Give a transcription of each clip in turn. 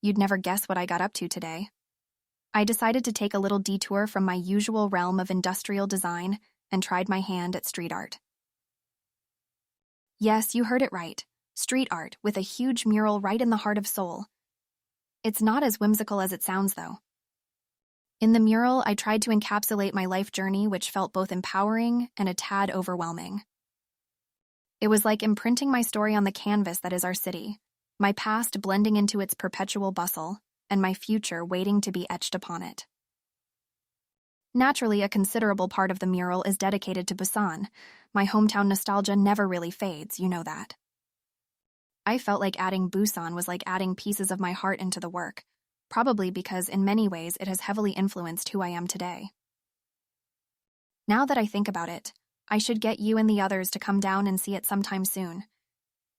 You'd never guess what I got up to today. I decided to take a little detour from my usual realm of industrial design and tried my hand at street art. Yes, you heard it right. Street art with a huge mural right in the heart of Seoul. It's not as whimsical as it sounds, though. In the mural, I tried to encapsulate my life journey, which felt both empowering and a tad overwhelming. It was like imprinting my story on the canvas that is our city, my past blending into its perpetual bustle, and my future waiting to be etched upon it. Naturally, a considerable part of the mural is dedicated to Busan. My hometown nostalgia never really fades, you know that. I felt like adding Busan was like adding pieces of my heart into the work, probably because in many ways it has heavily influenced who I am today. Now that I think about it, I should get you and the others to come down and see it sometime soon.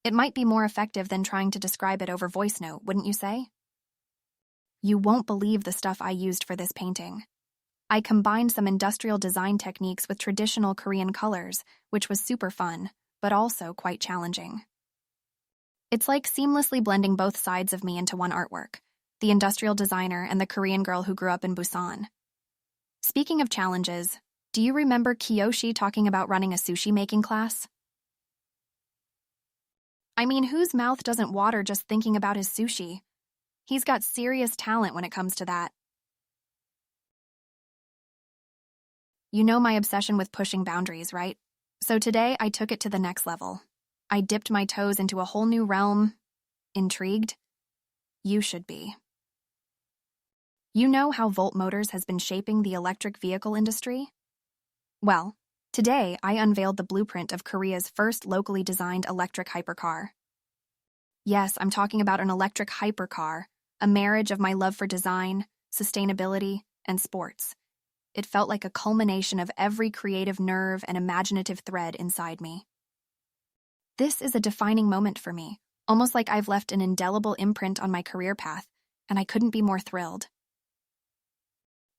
It might be more effective than trying to describe it over voice note, wouldn't you say? You won't believe the stuff I used for this painting. I combined some industrial design techniques with traditional Korean colors, which was super fun, but also quite challenging. It's like seamlessly blending both sides of me into one artwork, the industrial designer and the Korean girl who grew up in Busan. Speaking of challenges, do you remember Kiyoshi talking about running a sushi making class? I mean, whose mouth doesn't water just thinking about his sushi? He's got serious talent when it comes to that. You know my obsession with pushing boundaries, right? So today I took it to the next level. I dipped my toes into a whole new realm. Intrigued? You should be. You know how Volt Motors has been shaping the electric vehicle industry? Well, today I unveiled the blueprint of Korea's first locally designed electric hypercar. Yes, I'm talking about an electric hypercar, a marriage of my love for design, sustainability, and sports. It felt like a culmination of every creative nerve and imaginative thread inside me. This is a defining moment for me, almost like I've left an indelible imprint on my career path, and I couldn't be more thrilled.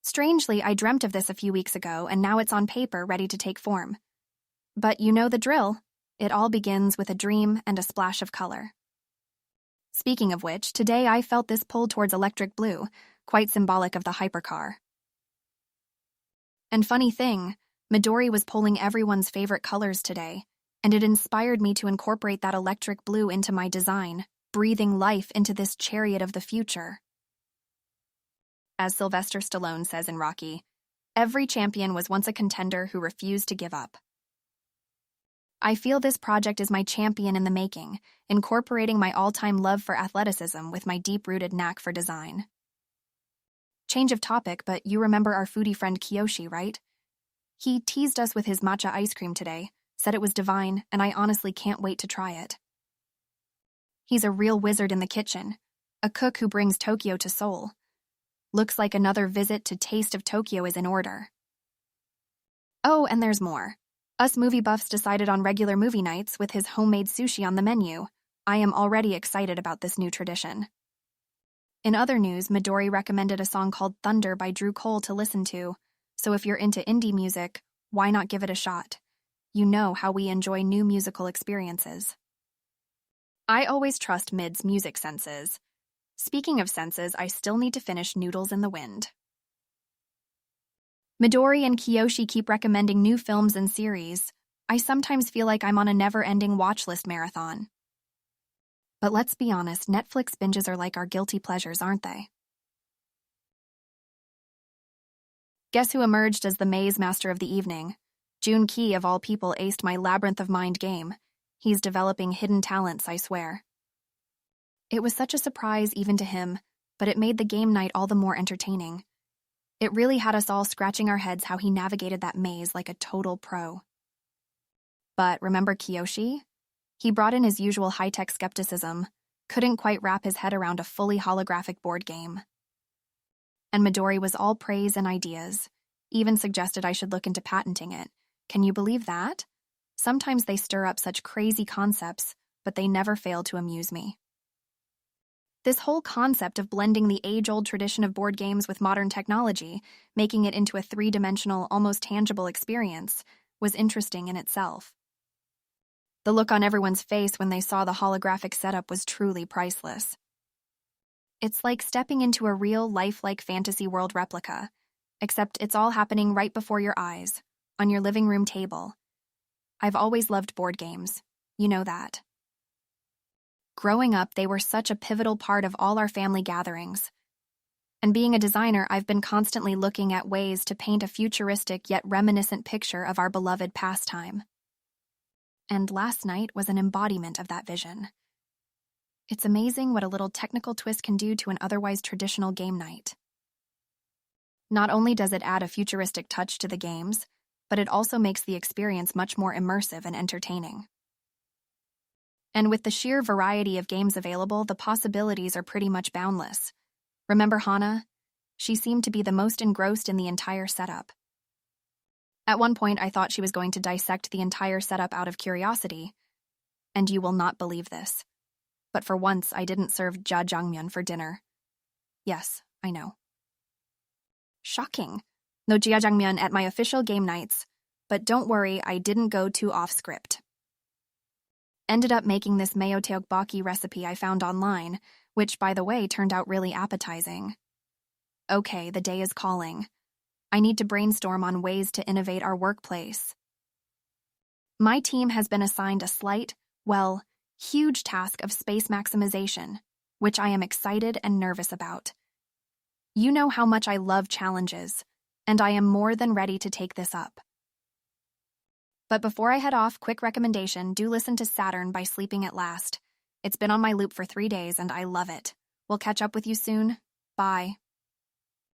Strangely, I dreamt of this a few weeks ago, and now it's on paper ready to take form. But you know the drill. It all begins with a dream and a splash of color. Speaking of which, today I felt this pull towards electric blue, quite symbolic of the hypercar. And funny thing, Midori was pulling everyone's favorite colors today, and it inspired me to incorporate that electric blue into my design, breathing life into this chariot of the future. As Sylvester Stallone says in Rocky, every champion was once a contender who refused to give up. I feel this project is my champion in the making, incorporating my all-time love for athleticism with my deep-rooted knack for design. Change of topic, but you remember our foodie friend Kiyoshi, right? He teased us with his matcha ice cream today, said it was divine, and I honestly can't wait to try it. He's a real wizard in the kitchen, a cook who brings Tokyo to Seoul. Looks like another visit to Taste of Tokyo is in order. Oh, and there's more. Us movie buffs decided on regular movie nights with his homemade sushi on the menu. I am already excited about this new tradition. In other news, Midori recommended a song called Thunder by Drew Cole to listen to, so if you're into indie music, why not give it a shot? You know how we enjoy new musical experiences. I always trust Mid's music senses. Speaking of senses, I still need to finish Noodles in the Wind. Midori and Kiyoshi keep recommending new films and series. I sometimes feel like I'm on a never-ending watchlist marathon. But let's be honest, Netflix binges are like our guilty pleasures, aren't they? Guess who emerged as the maze master of the evening? Jun Ki, of all people, aced my Labyrinth of Mind game. He's developing hidden talents, I swear. It was such a surprise even to him, but it made the game night all the more entertaining. It really had us all scratching our heads how he navigated that maze like a total pro. But remember Kiyoshi? He brought in his usual high-tech skepticism, couldn't quite wrap his head around a fully holographic board game. And Midori was all praise and ideas, even suggested I should look into patenting it. Can you believe that? Sometimes they stir up such crazy concepts, but they never fail to amuse me. This whole concept of blending the age-old tradition of board games with modern technology, making it into a three-dimensional, almost tangible experience, was interesting in itself. The look on everyone's face when they saw the holographic setup was truly priceless. It's like stepping into a real, lifelike fantasy world replica, except it's all happening right before your eyes, on your living room table. I've always loved board games. You know that. Growing up, they were such a pivotal part of all our family gatherings. And being a designer, I've been constantly looking at ways to paint a futuristic yet reminiscent picture of our beloved pastime. And last night was an embodiment of that vision. It's amazing what a little technical twist can do to an otherwise traditional game night. Not only does it add a futuristic touch to the games, but it also makes the experience much more immersive and entertaining. And with the sheer variety of games available, the possibilities are pretty much boundless. Remember Hannah? She seemed to be the most engrossed in the entire setup. At one point, I thought she was going to dissect the entire setup out of curiosity. And you will not believe this. But for once, I didn't serve jjajangmyeon for dinner. Yes, I know. Shocking. No jjajangmyeon at my official game nights. But don't worry, I didn't go too off-script. Ended up making this mayo tteokbokki recipe I found online, which, by the way, turned out really appetizing. Okay, the day is calling. I need to brainstorm on ways to innovate our workplace. My team has been assigned a slight, huge task of space maximization, which I am excited and nervous about. You know how much I love challenges, and I am more than ready to take this up. But before I head off, quick recommendation, do listen to Saturn by Sleeping at Last. It's been on my loop for 3 days and I love it. We'll catch up with you soon. Bye.